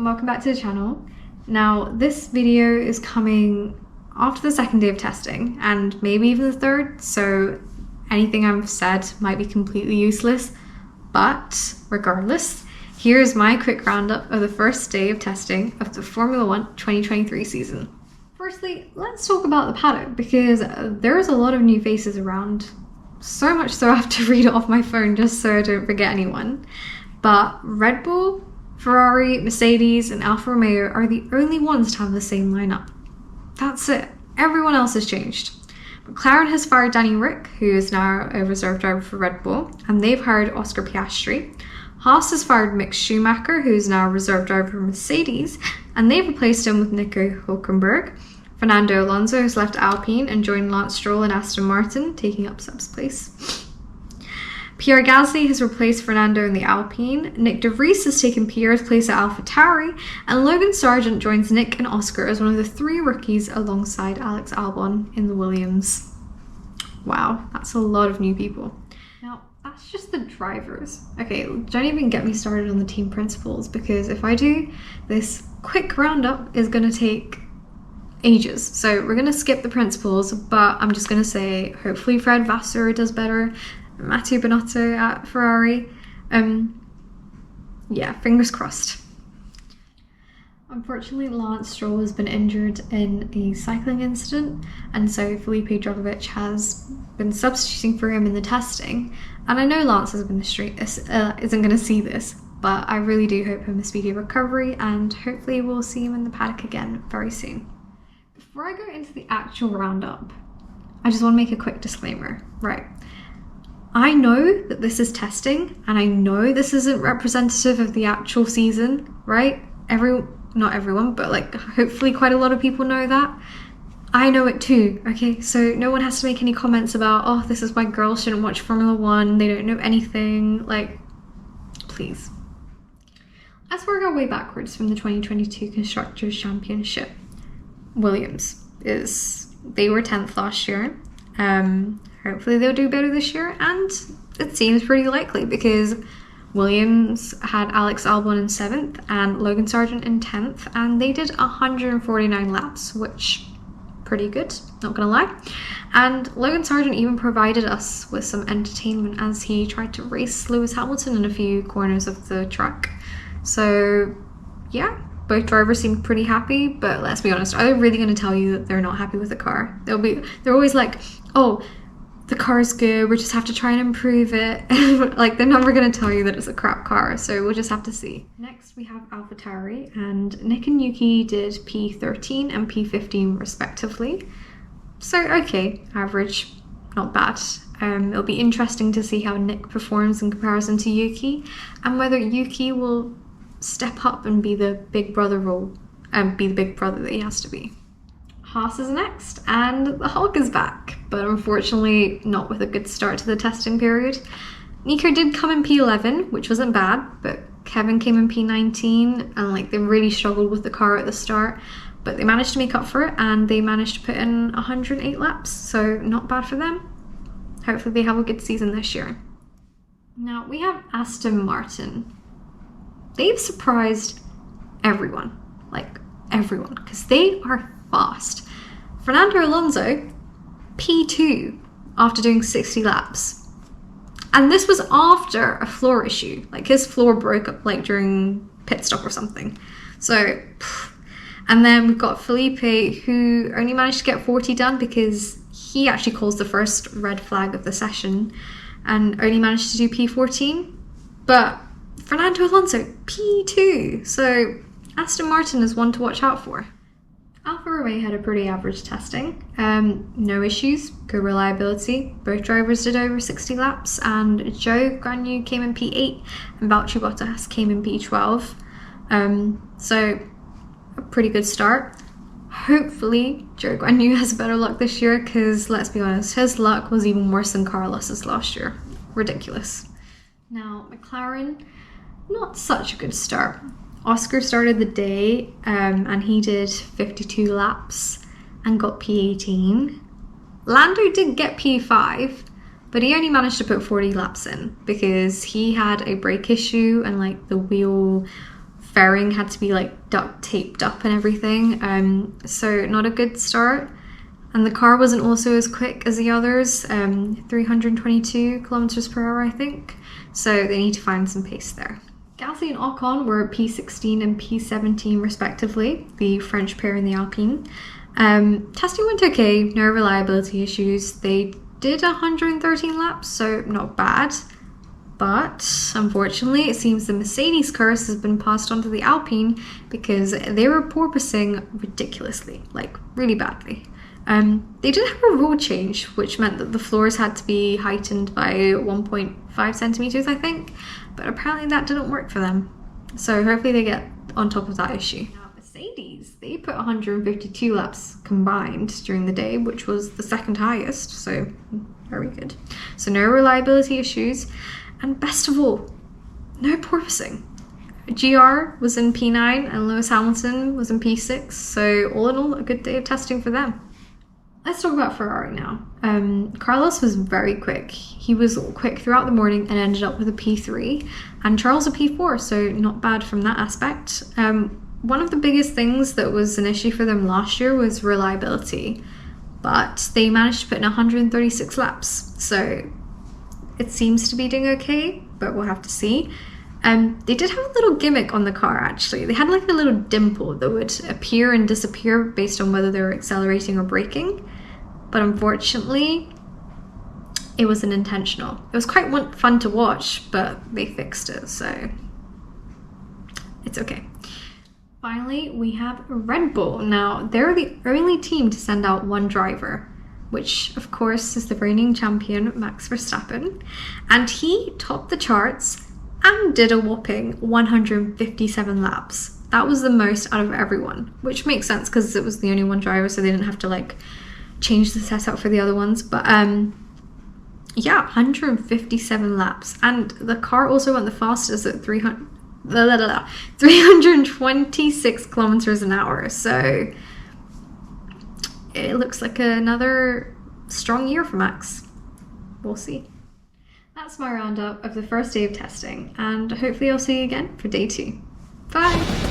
and welcome back to the channel. Now this video is coming after the second day of testing and maybe even the third, so anything I've said might be completely useless, but regardless, here's my quick roundup of the first day of testing of the Formula 1 2023 season. Firstly, let's talk about the paddock because there's a lot of new faces around, so much so I have to read it off my phone just so I don't forget anyone. But Red Bull, Ferrari, Mercedes and Alfa Romeo are the only ones to have the same lineup. That's it. Everyone else has changed. McLaren has fired Danny Rick, who is now a reserve driver for Red Bull, and they've hired Oscar Piastri. Haas has fired Mick Schumacher, who is now a reserve driver for Mercedes, and they've replaced him with Nico Hülkenberg. Fernando Alonso has left Alpine and joined Lance Stroll and Aston Martin, taking up Seb's place. Pierre Gasly has replaced Fernando in the Alpine, Nick De Vries has taken Pierre's place at AlphaTauri, and Logan Sargent joins Nick and Oscar as one of the three rookies alongside Alex Albon in the Williams. Wow, that's a lot of new people. Now, that's just the drivers. Okay, don't even get me started on the team principals, because if I do, this quick roundup is going to take ages. So we're going to skip the principals, but I'm just going to say hopefully Fred Vasseur does better. Matteo Binotto at Ferrari. Yeah, fingers crossed. Unfortunately, Lance Stroll has been injured in a cycling incident, and so Felipe Drugovich has been substituting for him in the testing. And I know Lance isn't going to see this, but I really do hope him a speedy recovery, and hopefully we'll see him in the paddock again very soon. Before I go into the actual roundup, I just want to make a quick disclaimer. Right. I know that this is testing, and I know this isn't representative of the actual season, right? Not everyone, but like hopefully quite a lot of people know that. I know it too, okay? So no one has to make any comments about, oh, this is why girls shouldn't watch Formula 1, they don't know anything, like, please. Let's work our way backwards from the 2022 Constructors' Championship. Williams they were 10th last year. Hopefully they'll do better this year, and it seems pretty likely because Williams had Alex Albon in 7th and Logan Sargent in 10th, and they did 149 laps, which pretty good, not gonna lie. And Logan Sargent even provided us with some entertainment as he tried to race Lewis Hamilton in a few corners of the track. So yeah, both drivers seemed pretty happy, but let's be honest, are they really going to tell you that they're not happy with the car? They're always like, oh, the car's good, we just have to try and improve it. Like, they're never going to tell you that it's a crap car, so we'll just have to see. Next we have AlphaTauri, and Nick and Yuki did P13 and P15 respectively. So okay, average, not bad. It'll be interesting to see how Nick performs in comparison to Yuki, and whether Yuki will step up and be the big brother role, and be the big brother that he has to be. Haas is next, and the Hulk is back, but unfortunately not with a good start to the testing period. Nico did come in P11, which wasn't bad, but Kevin came in P19, and like they really struggled with the car at the start, but they managed to make up for it, and they managed to put in 108 laps, so not bad for them. Hopefully they have a good season this year. Now we have Aston Martin. They've surprised everyone, like everyone, because they are fast. Fernando Alonso, P2 after doing 60 laps. And this was after a floor issue, like his floor broke up like during pit stop or something. So, and then we've got Felipe, who only managed to get 40 done because he actually caused the first red flag of the session and only managed to do P14. But Fernando Alonso, P2. So Aston Martin is one to watch out for. Alfa Romeo had a pretty average testing. No issues, good reliability. Both drivers did over 60 laps, and Zhou Guanyu came in P8 and Valtteri Bottas came in P12. So a pretty good start. Hopefully Zhou Guanyu has better luck this year, because let's be honest, his luck was even worse than Carlos's last year. Ridiculous. Now McLaren, not such a good start. Oscar started the day and he did 52 laps and got P18. Lando did get P5, but he only managed to put 40 laps in because he had a brake issue and like the wheel fairing had to be like duct taped up and everything. So not a good start. And the car wasn't also as quick as the others, 322 kilometers per hour, I think. So they need to find some pace there. Gasly and Ocon were P16 and P17 respectively, the French pair in the Alpine. Testing went okay, no reliability issues. They did 113 laps, so not bad. But unfortunately, it seems the Mercedes curse has been passed on to the Alpine because they were porpoising ridiculously, like really badly. They did have a rule change, which meant that the floors had to be heightened by 1.5 centimeters, I think, but apparently that didn't work for them. So hopefully they get on top of that issue. Now, Mercedes, they put 152 laps combined during the day, which was the second highest, so very good. So no reliability issues, and best of all, no porpoising. GR was in P9 and Lewis Hamilton was in P6, so all in all, a good day of testing for them. Let's talk about Ferrari now. Carlos was very quick. He was quick throughout the morning and ended up with a P3, and Charles a P4, so not bad from that aspect. One of the biggest things that was an issue for them last year was reliability, but they managed to put in 136 laps, so it seems to be doing okay, but we'll have to see. They did have a little gimmick on the car, actually. They had like a little dimple that would appear and disappear based on whether they were accelerating or braking. But unfortunately, it wasn't intentional. It was quite fun to watch, but they fixed it, so it's okay. Finally, we have Red Bull. Now, they're the only team to send out one driver, which of course is the reigning champion, Max Verstappen. And he topped the charts and did a whopping 157 laps. That was the most out of everyone, which makes sense because it was the only one driver, so they didn't have to like change the setup for the other ones. But yeah, 157 laps, and the car also went the fastest at 326 kilometers an hour. So it looks like another strong year for Max. We'll see. That's my roundup of the first day of testing, and hopefully I'll see you again for day 2. Bye!